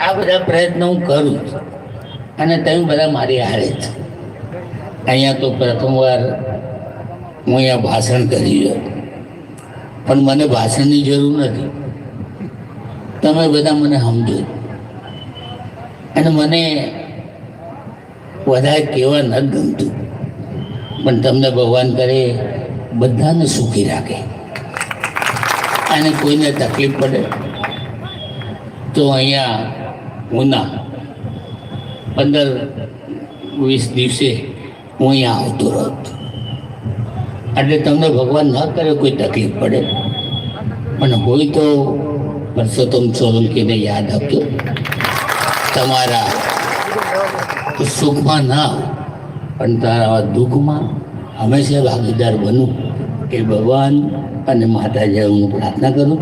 આ બધા પ્રયત્નો હું કરું છું અને તમે બધા મારી હારે જ. અહીંયા તો પ્રથમવાર હું અહીંયા ભાષણ કરી રહ્યો, પણ મને ભાષણની જરૂર નથી. તમે બધા મને સમજો અને મને વધારે કહેવા ન ગમતું, પણ તમને ભગવાન કરે બધાને સુખી રાખે અને કોઈને તકલીફ પડે તો અહીંયા ઉના 15-20 દિવસે હું અહીંયા આવતો રહું. એટલે તમને ભગવાન ન કરે કોઈ તકલીફ પડે, પણ હોય તો પરસોત્તમ સોલંકીને યાદ આપજો. તમારા સુખમાં ના પણ તારા દુઃખમાં હંમેશા ભાગીદાર બનું એ ભગવાન અને માતાજી હું પ્રાર્થના કરું.